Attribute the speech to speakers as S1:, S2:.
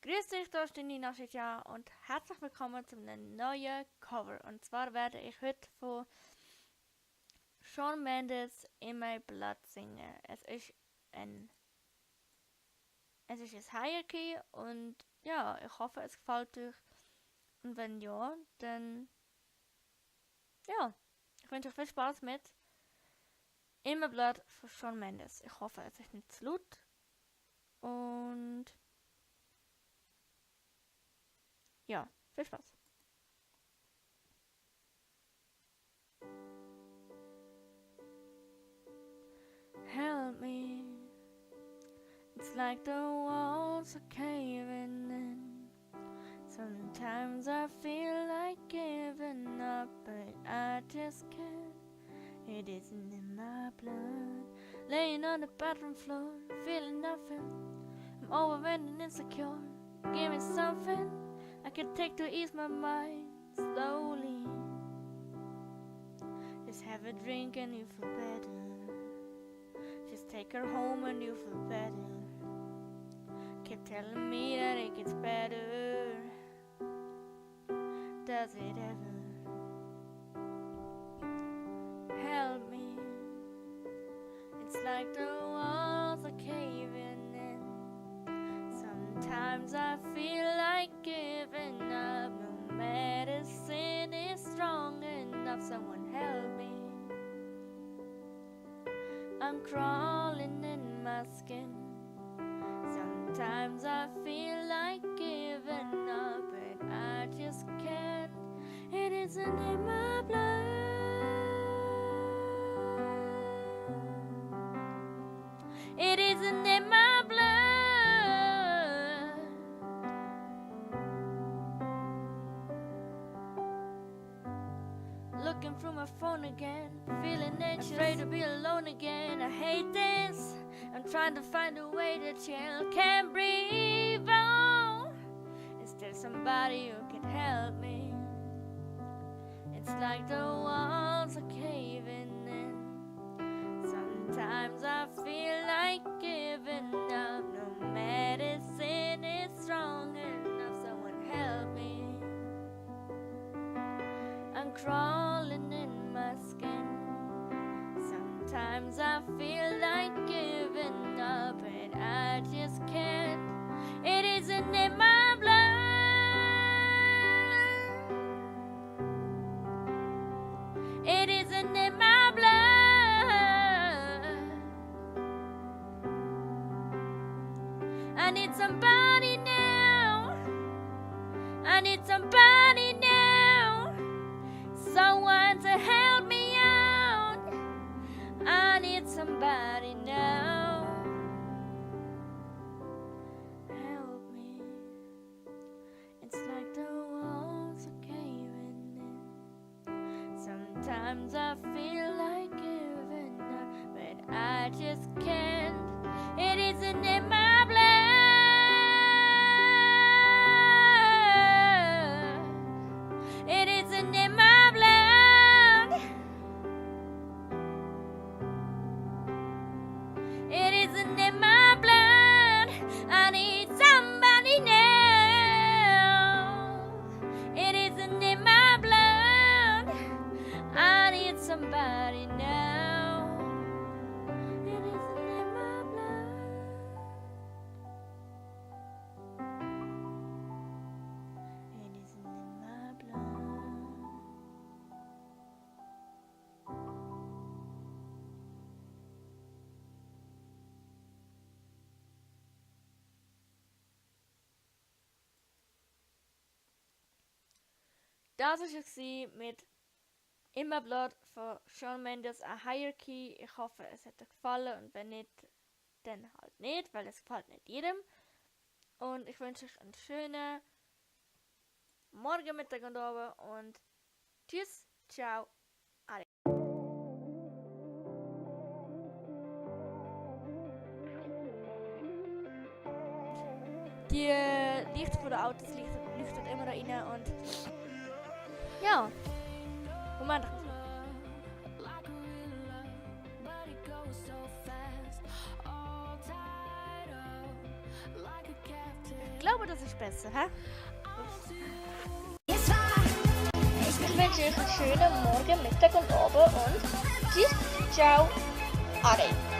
S1: Grüß dich, da ist die naschitia und herzlich willkommen zu einem neuen Cover. Und zwar werde ich heute von Mendes in mein Blatt singen. Es ist ein Hierarchy und ja, ich hoffe, es gefällt euch. Und wenn ja, dann ja, ich wünsche euch viel Spaß mit in mein Blatt von Shawn Mendes. Ich hoffe, es ist nicht zu laut und ja, viel Spaß. Help me. It's like the walls are caving in. Sometimes I feel like giving up, but I just can't. It isn't in my blood. Laying on the bathroom floor, feeling nothing. I'm overwhelmed and insecure. Give me something I can take to ease my mind slowly. Just have a drink and you feel better. Just take her home and you feel better. Keep telling me that it gets better. Does it ever? Help me. It's like the walls are caving in. Sometimes I feel like giving up. No medicine is strong enough. Someone help me. I'm crawling in my skin. Sometimes I feel like giving up, but I just can't. It isn't in my blood. It isn't in my blood. Looking through my phone again, feeling anxious, afraid to be alone again. I hate this. I'm trying to find a way to chill. Can't breathe. Oh, is there somebody who can help me? It's like the walls are caving in. Sometimes I feel like giving up. No medicine is strong enough. Someone help me. I'm crawling in my skin. Sometimes I feel like giving up, but I just can't. It isn't in my blood. It isn't in my blood. I need somebody now. I need somebody now. Someone to help me out. I need somebody now. Help me. It's like the walls are caving in. Sometimes I feel like giving up, but I just can't. It isn't in my blood. It isn't in my blood. It isn't in my blood. I need somebody now. It isn't in my blood. I need somebody now. It isn't in my blood. It isn't in my blood. Das war es mit Immer Blood von Shawn Mendes, a Hierarchy. Ich hoffe, es hat euch gefallen und wenn nicht, dann halt nicht, weil es gefällt nicht jedem. Und ich wünsche euch einen schönen Morgen, Mittag und Abend und tschüss, ciao, ade. Die Lichter von den Autos leuchten immer da rein und ja, Moment. Like a captain glaube, das ist besser, hä?
S2: Ich wünsche euch einen schönen Morgen, Mittag und Abend und tschüss, ciao, Ade.